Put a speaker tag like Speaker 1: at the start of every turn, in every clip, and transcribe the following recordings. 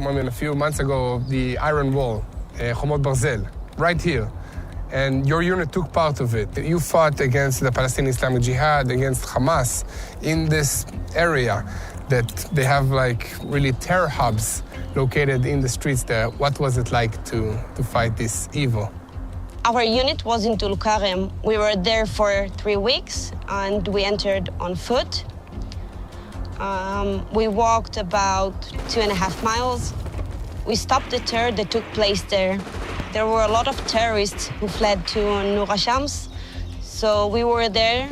Speaker 1: I mean, a few months ago, the Iron Wall, Chomot Barzel, right here. And your unit took part of it. You fought against the Palestinian Islamic Jihad, against Hamas in this area that they have like really terror hubs located in the streets there. What was it like to fight this evil?
Speaker 2: Our unit was in Tulkarem. We were there for 3 weeks and we entered on foot. We walked about 2.5 miles. We stopped the terror that took place there. There were a lot of terrorists who fled to Nur Shams. So we were there,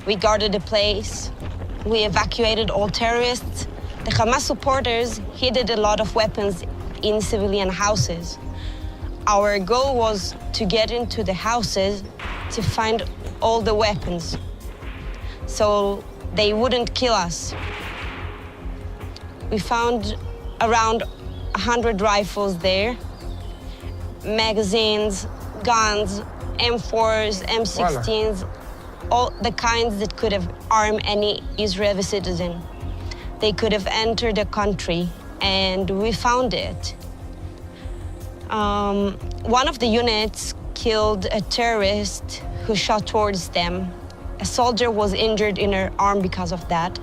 Speaker 2: we guarded the place, we evacuated all terrorists. The Hamas supporters hid a lot of weapons in civilian houses. Our goal was to get into the houses to find all the weapons so they wouldn't kill us. We found around 100 rifles there, magazines, guns, M4s, M16s, all the kinds that could have armed any Israeli citizen. They could have entered the country, and we found it. One of the units killed a terrorist who shot towards them. A soldier was injured in her arm because of that.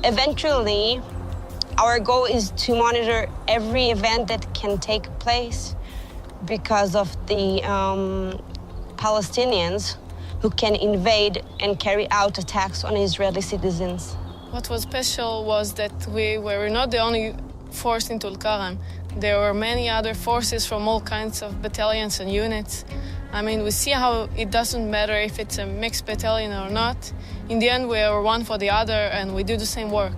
Speaker 2: Eventually, our goal is to monitor every event that can take place because of the Palestinians who can invade and carry out attacks on Israeli citizens.
Speaker 3: What was special was that we were not the only force in Tulkarem. There were many other forces from all kinds of battalions and units. I mean, we see how it doesn't matter if it's a mixed battalion or not. In the end, we are one for the other and we do the same work.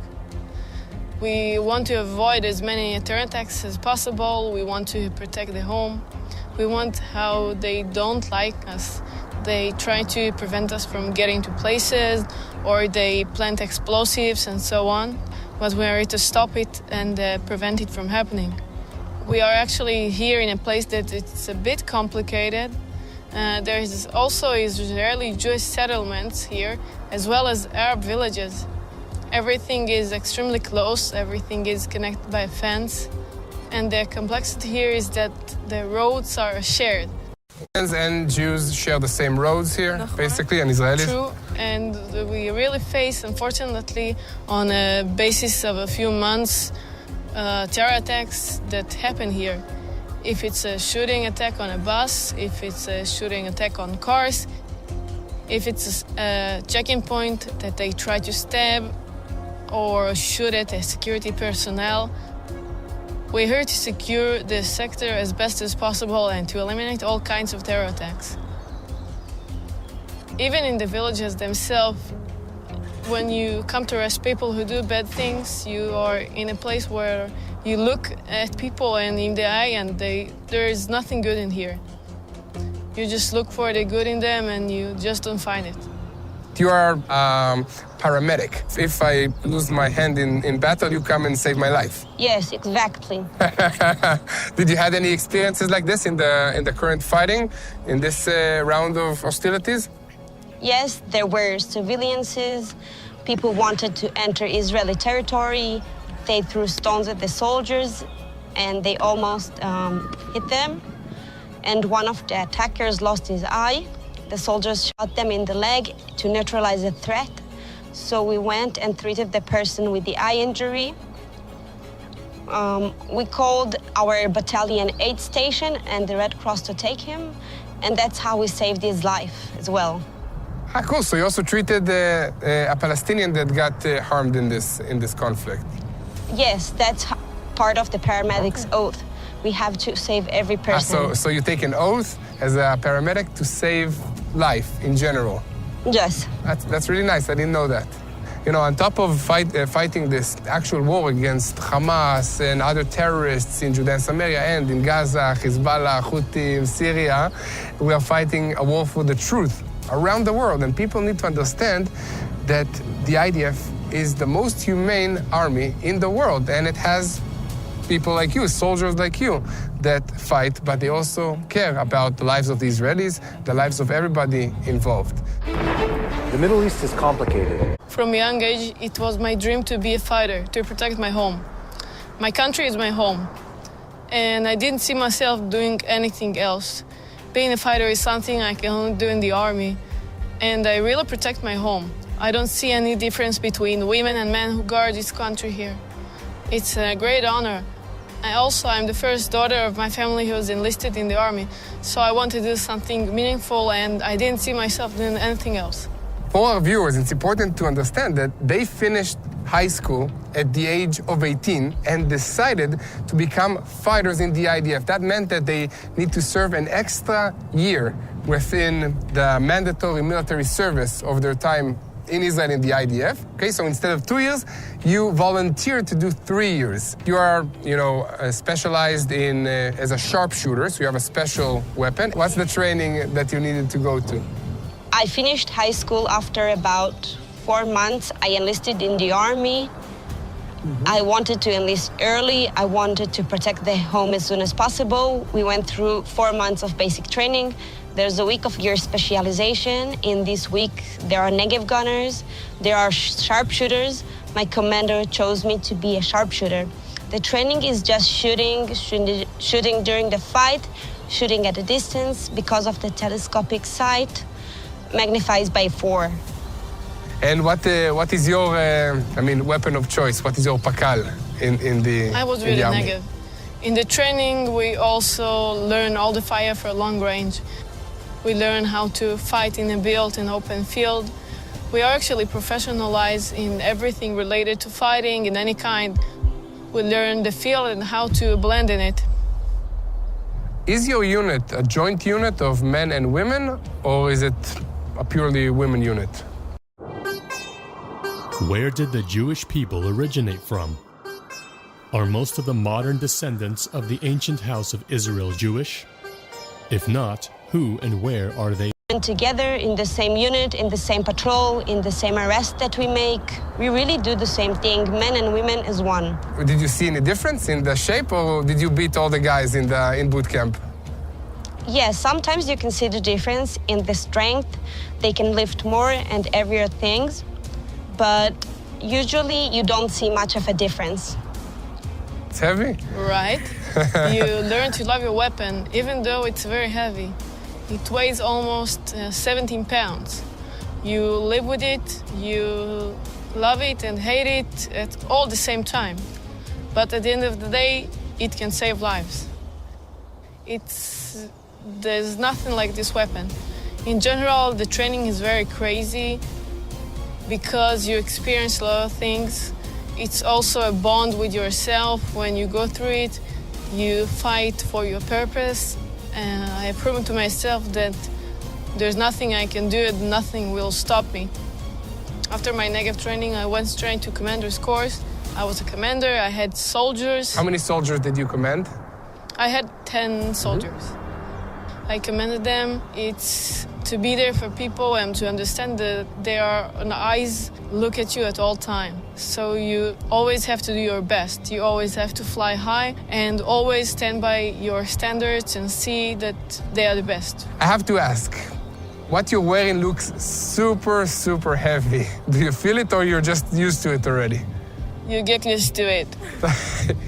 Speaker 3: We want to avoid as many terror attacks as possible. We want to protect the home. We want how they don't like us. They try to prevent us from getting to places, or they plant explosives and so on. But we are here to stop it and prevent it from happening. We are actually here in a place that it's a bit complicated. There is also Israeli Jewish settlements here, as well as Arab villages. Everything is extremely close, everything is connected by a fence. And the complexity here is that the roads are shared.
Speaker 1: And Jews share the same roads here, basically, and Israelis?
Speaker 3: True, and we really face, unfortunately, on a basis of a few months, terror attacks that happen here. If it's a shooting attack on a bus, if it's a shooting attack on cars, if it's a checking point that they try to stab or shoot at a security personnel. We're here to secure the sector as best as possible and to eliminate all kinds of terror attacks. Even in the villages themselves, when you come to arrest people who do bad things, you are in a place where you look at people and in the eye and there is nothing good in here. You just look for the good in them and you just don't find it.
Speaker 1: You are paramedic. If I lose my hand in battle, you come and save my life.
Speaker 2: Yes, exactly.
Speaker 1: Did you have any experiences like this in the current fighting, in this round of hostilities?
Speaker 2: Yes, there were civilians. People wanted to enter Israeli territory. They threw stones at the soldiers, and they almost hit them. And one of the attackers lost his eye. The soldiers shot them in the leg to neutralize the threat. So we went and treated the person with the eye injury. We called our battalion aid station and the Red Cross to take him, and that's how we saved his life as well.
Speaker 1: Ah, cool. So you also treated a Palestinian that got harmed in this conflict.
Speaker 2: Yes, that's part of the paramedic's oath. We have to save every person.
Speaker 1: So you take an oath as a paramedic to save life in general?
Speaker 2: Yes.
Speaker 1: That's really nice. I didn't know that. You know, on top of fighting this actual war against Hamas and other terrorists in Judea and Samaria and in Gaza, Hezbollah, Houthis, Syria, we are fighting a war for the truth around the world. And people need to understand that the IDF is the most humane army in the world. And it has people like you, soldiers like you, that fight, but they also care about the lives of the Israelis, the lives of everybody involved.
Speaker 4: The Middle East is complicated.
Speaker 3: From a young age, it was my dream to be a fighter, to protect my home. My country is my home, and I didn't see myself doing anything else. Being a fighter is something I can only do in the army, and I really protect my home. I don't see any difference between women and men who guard this country here. It's a great honor. I'm the first daughter of my family who was enlisted in the army, so I want to do something meaningful, and I didn't see myself doing anything else.
Speaker 1: For our viewers, it's important to understand that they finished high school at the age of 18 and decided to become fighters in the IDF. That meant that they need to serve an extra year within the mandatory military service of their time in Israel in the IDF. Okay, so instead of 2 years, you volunteer to do 3 years. You are, specialized in as a sharpshooter, so you have a special weapon. What's the training that you needed to go to?
Speaker 2: I finished high school after about 4 months. I enlisted in the army. I wanted to enlist early. I wanted to protect the home as soon as possible. We went through 4 months of basic training. There's a week of year specialization. In this week, there are Negev gunners, there are sharpshooters. My commander chose me to be a sharpshooter. The training is just shooting during the fight, shooting at a distance because of the telescopic sight, magnifies by 4.
Speaker 1: And what is your, weapon of choice? What is your pakal in the
Speaker 3: I was really Negev. In the training, we also learn all the fire for long range. We learn how to fight in a built and open field. We are actually professionalized in everything related to fighting in any kind. We learn the field and how to blend in it.
Speaker 1: Is your unit a joint unit of men and women, or is it a purely women unit?
Speaker 5: Where did the Jewish people originate from? Are most of the modern descendants of the ancient house of Israel Jewish? If not, who and where are they?
Speaker 2: And together in the same unit, in the same patrol, in the same arrest that we make, we really do the same thing, men and women as one.
Speaker 1: Did you see any difference in the shape, or did you beat all the guys in boot camp?
Speaker 2: Yes, sometimes you can see the difference in the strength. They can lift more and heavier things, but usually you don't see much of a difference.
Speaker 1: It's heavy?
Speaker 3: Right. You learn to love your weapon, even though it's very heavy. It weighs almost 17 pounds. You live with it, you love it and hate it at all the same time. But at the end of the day, it can save lives. There's nothing like this weapon. In general, the training is very crazy because you experience a lot of things. It's also a bond with yourself. When you go through it, you fight for your purpose. And I have proven to myself that there's nothing I can do and nothing will stop me. After my Negev training, I went straight to commander's course. I was a commander, I had soldiers.
Speaker 1: How many soldiers did you command?
Speaker 3: I had 10 soldiers. I commanded them. It's to be there for people and to understand that their eyes look at you at all time. So you always have to do your best. You always have to fly high and always stand by your standards and see that they are the best.
Speaker 1: I have to ask, what you're wearing looks super, super heavy. Do you feel it, or you're just used to it already?
Speaker 3: You get used to it.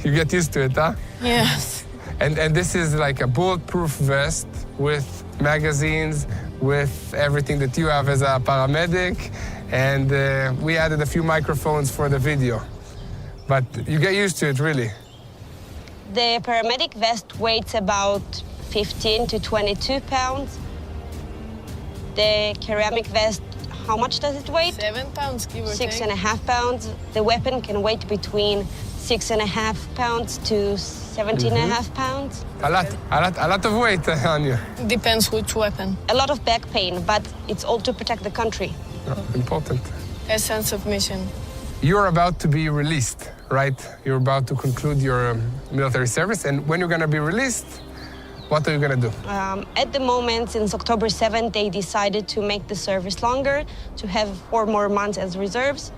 Speaker 1: You get used to it, huh?
Speaker 3: Yes.
Speaker 1: And this is like a bulletproof vest with magazines, with everything that you have as a paramedic. And we added a few microphones for the video. But you get used to it, really.
Speaker 2: The paramedic vest weighs about 15 to 22 pounds. The ceramic vest, how much does it weigh?
Speaker 3: 7 pounds, give or take.
Speaker 2: 6.5 pounds. The weapon can weigh between 6.5 pounds to 17.5 pounds.
Speaker 1: A lot of weight on you.
Speaker 3: Depends which weapon.
Speaker 2: A lot of back pain, but it's all to protect the country.
Speaker 1: Oh, important.
Speaker 3: A sense of mission.
Speaker 1: You're about to be released, right? You're about to conclude your military service, and when you're going to be released, what are you going to do?
Speaker 2: At the moment, since October 7th, they decided to make the service longer, to have 4 more months as reserves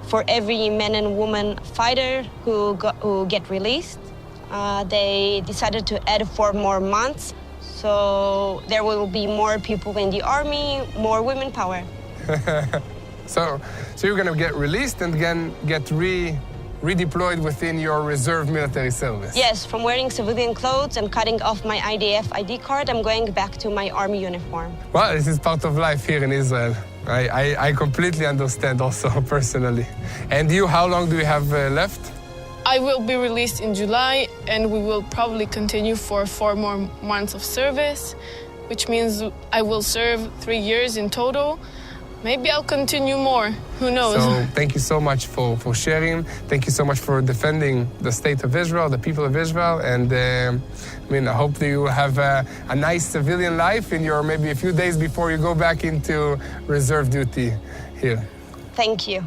Speaker 2: for every man and woman fighter who get released. They decided to add 4 more months, so there will be more people in the army, more women power.
Speaker 1: So you're going to get released and then get redeployed within your reserve military service.
Speaker 2: Yes, from wearing civilian clothes and cutting off my IDF ID card, I'm going back to my army uniform.
Speaker 1: Well, this is part of life here in Israel. I completely understand also personally. And you, how long do you have left?
Speaker 3: I will be released in July, and we will probably continue for 4 more months of service, which means I will serve 3 years in total. Maybe I'll continue more. Who knows?
Speaker 1: So thank you so much for sharing. Thank you so much for defending the state of Israel, the people of Israel. And I hope that you have a nice civilian life in your maybe a few days before you go back into reserve duty here.
Speaker 2: Thank you.